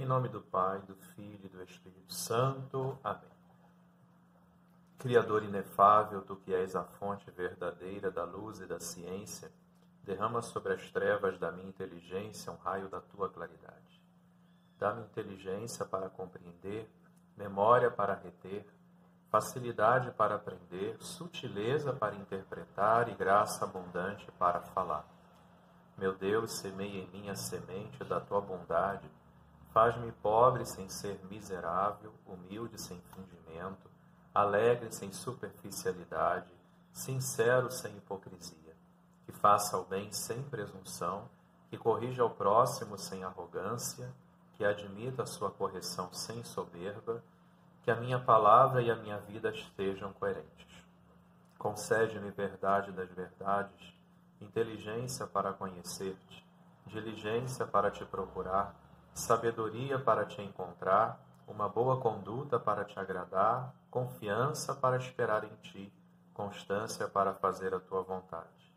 nome do Pai, do Filho e do Espírito Santo. Amém. Criador inefável, Tu que és a fonte verdadeira da luz e da ciência, derrama sobre as trevas da minha inteligência um raio da Tua claridade. Dá-me inteligência para compreender, memória para reter, facilidade para aprender, sutileza para interpretar e graça abundante para falar. Meu Deus, semeia em mim a semente da Tua bondade. Faz-me pobre sem ser miserável, humilde sem fingimento, alegre sem superficialidade, sincero sem hipocrisia. Que faça o bem sem presunção, que corrija o próximo sem arrogância, que admita a sua correção sem soberba, que a minha palavra e a minha vida estejam coerentes. Concede-me verdade das verdades, inteligência para conhecer-te, diligência para te procurar, sabedoria para te encontrar, uma boa conduta para te agradar, confiança para esperar em ti, constância para fazer a tua vontade.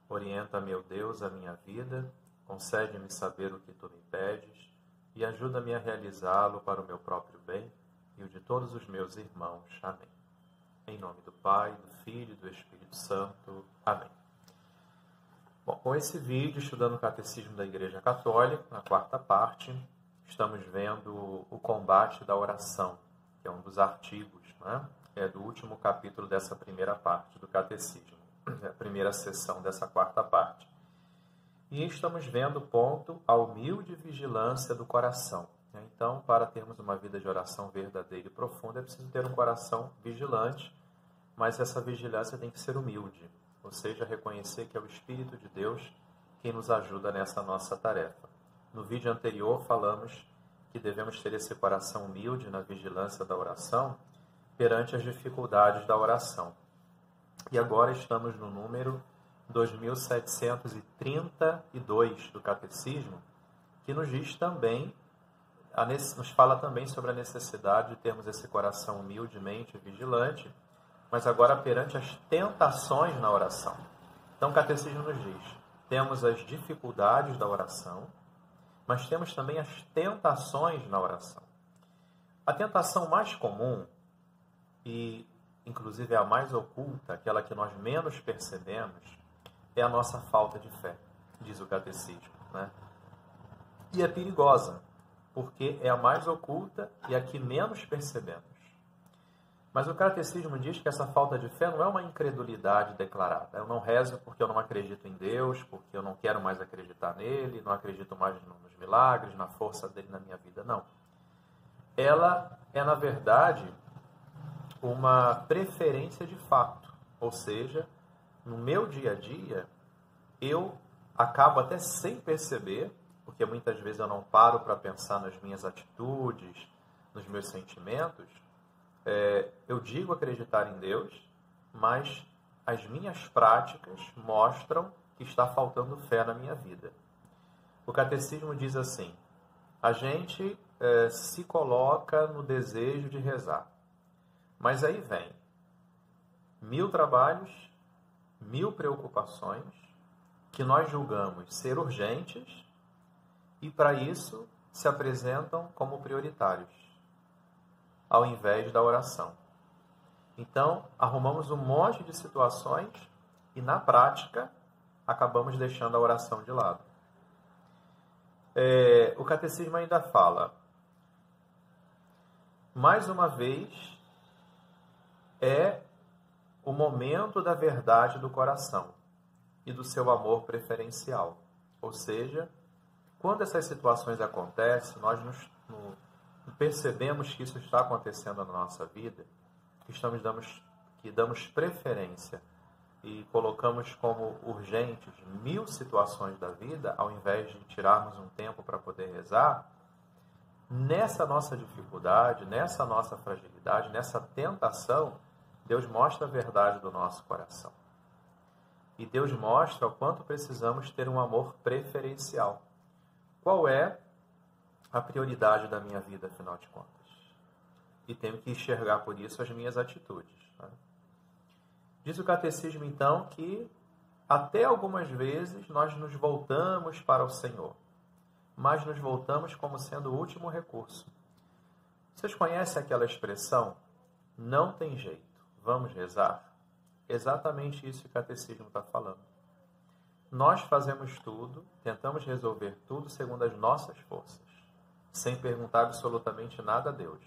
Orienta, meu Deus, a minha vida, concede-me saber o que tu me pedes e ajuda-me a realizá-lo para o meu próprio bem e o de todos os meus irmãos. Amém. Em nome do Pai, do Filho e do Espírito Santo. Amém. Bom, com esse vídeo, estudando o Catecismo da Igreja Católica, na quarta parte, estamos vendo o combate da oração, que é um dos artigos, né? É do último capítulo dessa primeira parte do Catecismo, a primeira sessão dessa quarta parte. E estamos vendo o ponto, a humilde vigilância do coração. Então, para termos uma vida de oração verdadeira e profunda, é preciso ter um coração vigilante, mas essa vigilância tem que ser humilde. Ou seja, reconhecer que é o Espírito de Deus quem nos ajuda nessa nossa tarefa. No vídeo anterior falamos que devemos ter esse coração humilde na vigilância da oração perante as dificuldades da oração. E agora estamos no número 2732 do Catecismo, que nos diz também, nos fala também sobre a necessidade de termos esse coração humildemente vigilante, mas agora perante as tentações na oração. Então o Catecismo nos diz, temos as dificuldades da oração, mas temos também as tentações na oração. A tentação mais comum, e inclusive a mais oculta, aquela que nós menos percebemos, é a nossa falta de fé, diz o Catecismo, né? E é perigosa, porque é a mais oculta e a que menos percebemos. Mas o Catecismo diz que essa falta de fé não é uma incredulidade declarada. Eu não rezo porque eu não acredito em Deus, porque eu não quero mais acreditar nele, não acredito mais nos milagres, na força dele na minha vida. Não. Ela é, na verdade, uma preferência de fato. Ou seja, no meu dia a dia, eu acabo até sem perceber, porque muitas vezes eu não paro para pensar nas minhas atitudes, nos meus sentimentos. Eu digo acreditar em Deus, mas as minhas práticas mostram que está faltando fé na minha vida. O Catecismo diz assim, a gente se coloca no desejo de rezar, mas aí vem 1000 trabalhos, 1000 preocupações, que nós julgamos ser urgentes e para isso se apresentam como prioritários, ao invés da oração. Então, arrumamos um monte de situações e, na prática, acabamos deixando a oração de lado. O Catecismo ainda fala, mais uma vez, é o momento da verdade do coração e do seu amor preferencial. Ou seja, quando essas situações acontecem, nós percebemos que isso está acontecendo na nossa vida, que damos preferência e colocamos como urgentes 1000 situações da vida, ao invés de tirarmos um tempo para poder rezar, nessa nossa dificuldade, nessa nossa fragilidade, nessa tentação, Deus mostra a verdade do nosso coração. E Deus mostra o quanto precisamos ter um amor preferencial. Qual é a prioridade da minha vida, afinal de contas? E tenho que enxergar por isso as minhas atitudes. Né? Diz o Catecismo, então, que até algumas vezes nós nos voltamos para o Senhor, mas nos voltamos como sendo o último recurso. Vocês conhecem aquela expressão? Não tem jeito, vamos rezar? Exatamente isso que o catecismo está falando. Nós fazemos tudo, tentamos resolver tudo segundo as nossas forças, sem perguntar absolutamente nada a Deus,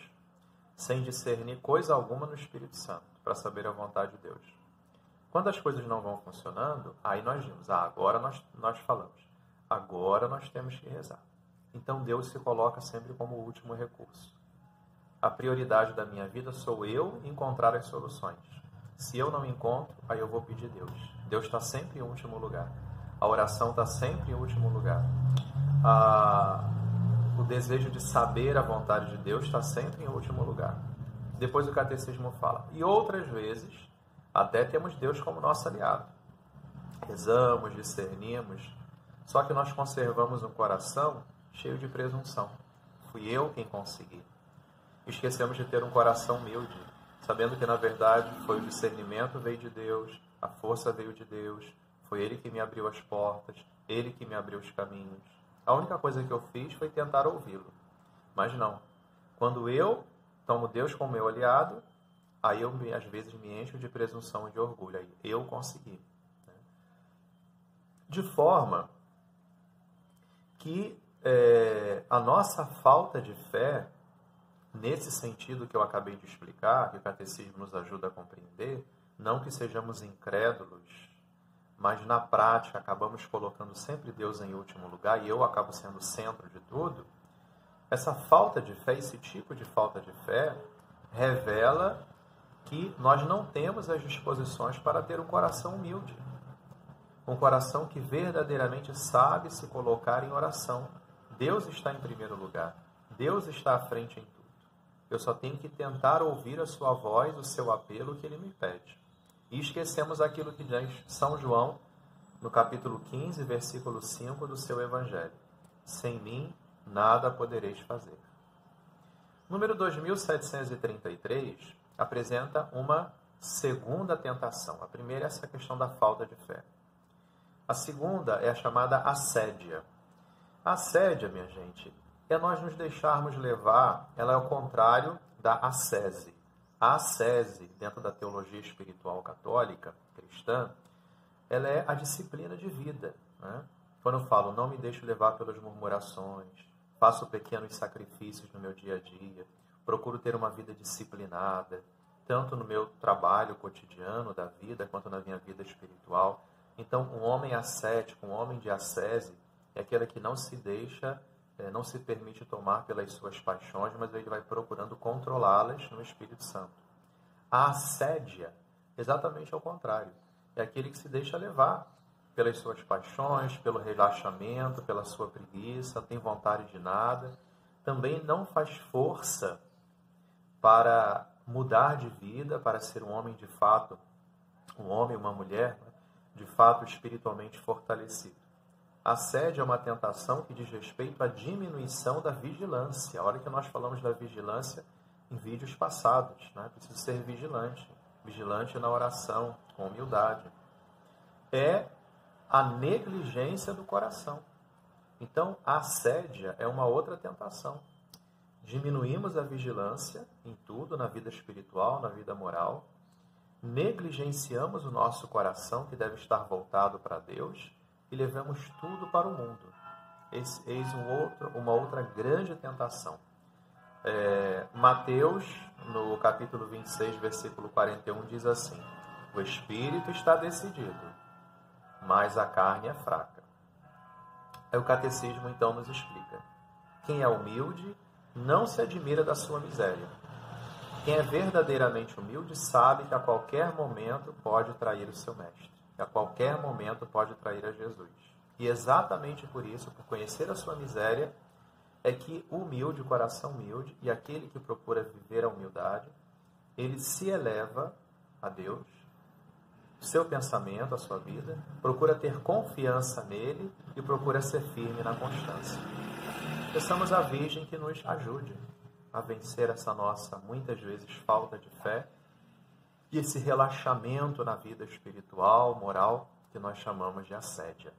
sem discernir coisa alguma no Espírito Santo, para saber a vontade de Deus. Quando as coisas não vão funcionando, aí nós vimos, agora nós falamos, agora nós temos que rezar. Então Deus se coloca sempre como o último recurso. A prioridade da minha vida sou eu encontrar as soluções. Se eu não encontro, aí eu vou pedir Deus. Deus está sempre em último lugar. A oração está sempre em último lugar. O desejo de saber a vontade de Deus está sempre em último lugar. Depois o catecismo fala. E outras vezes, até temos Deus como nosso aliado. Rezamos, discernimos, só que nós conservamos um coração cheio de presunção. Fui eu quem consegui. Esquecemos de ter um coração humilde, sabendo que, na verdade, foi o discernimento veio de Deus, a força veio de Deus, foi Ele que me abriu as portas, Ele que me abriu os caminhos. A única coisa que eu fiz foi tentar ouvi-lo. Mas não. Quando eu tomo Deus como meu aliado, aí eu, às vezes, me encho de presunção e de orgulho. Aí eu consegui. De forma que a nossa falta de fé, nesse sentido que eu acabei de explicar, que o catecismo nos ajuda a compreender, não que sejamos incrédulos, mas na prática acabamos colocando sempre Deus em último lugar e eu acabo sendo o centro de tudo, essa falta de fé, esse tipo de falta de fé, revela que nós não temos as disposições para ter um coração humilde. Um coração que verdadeiramente sabe se colocar em oração. Deus está em primeiro lugar. Deus está à frente em tudo. Eu só tenho que tentar ouvir a sua voz, o seu apelo que Ele me pede. E esquecemos aquilo que diz São João, no capítulo 15, versículo 5 do seu Evangelho. Sem mim, nada podereis fazer. Número 2733 apresenta uma segunda tentação. A primeira é essa questão da falta de fé. A segunda é a chamada assédia. A assédia, minha gente, é nós nos deixarmos levar, ela é o contrário da ascese. A ascese, dentro da teologia espiritual católica, cristã, ela é a disciplina de vida. Né? Quando eu falo, não me deixo levar pelas murmurações, faço pequenos sacrifícios no meu dia a dia, procuro ter uma vida disciplinada, tanto no meu trabalho cotidiano da vida, quanto na minha vida espiritual. Então, um homem ascético, um homem de ascese, é aquele que não se deixa, não se permite tomar pelas suas paixões, mas ele vai procurando controlá-las no Espírito Santo. A assédia, exatamente ao contrário, é aquele que se deixa levar pelas suas paixões, pelo relaxamento, pela sua preguiça, não tem vontade de nada, também não faz força para mudar de vida, para ser um homem de fato, um homem, uma mulher, de fato espiritualmente fortalecido. A assédio é uma tentação que diz respeito à diminuição da vigilância. Olha que nós falamos da vigilância em vídeos passados. Né? Preciso ser vigilante. Vigilante na oração, com humildade. É a negligência do coração. Então, a assédia é uma outra tentação. Diminuímos a vigilância em tudo, na vida espiritual, na vida moral. Negligenciamos o nosso coração, que deve estar voltado para Deus, e levamos tudo para o mundo. Eis uma outra grande tentação. Mateus, no capítulo 26, versículo 41, diz assim: o espírito está decidido, mas a carne é fraca. Aí o catecismo então nos explica: quem é humilde não se admira da sua miséria. Quem é verdadeiramente humilde sabe que a qualquer momento pode trair o seu mestre. Que a qualquer momento pode trair a Jesus. E exatamente por isso, por conhecer a sua miséria, é que o humilde, o coração humilde, e aquele que procura viver a humildade, ele se eleva a Deus, o seu pensamento, a sua vida, procura ter confiança nele e procura ser firme na constância. Peçamos à Virgem que nos ajude a vencer essa nossa, muitas vezes, falta de fé e esse relaxamento na vida espiritual, moral, que nós chamamos de assédia.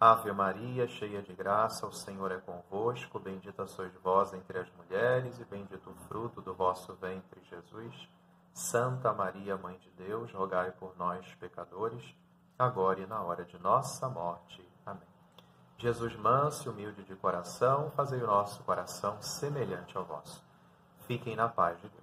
Ave Maria, cheia de graça, o Senhor é convosco. Bendita sois vós entre as mulheres e bendito o fruto do vosso ventre, Jesus. Santa Maria, Mãe de Deus, rogai por nós, pecadores, agora e na hora de nossa morte. Amém. Jesus manso e humilde de coração, fazei o nosso coração semelhante ao vosso. Fiquem na paz de Deus.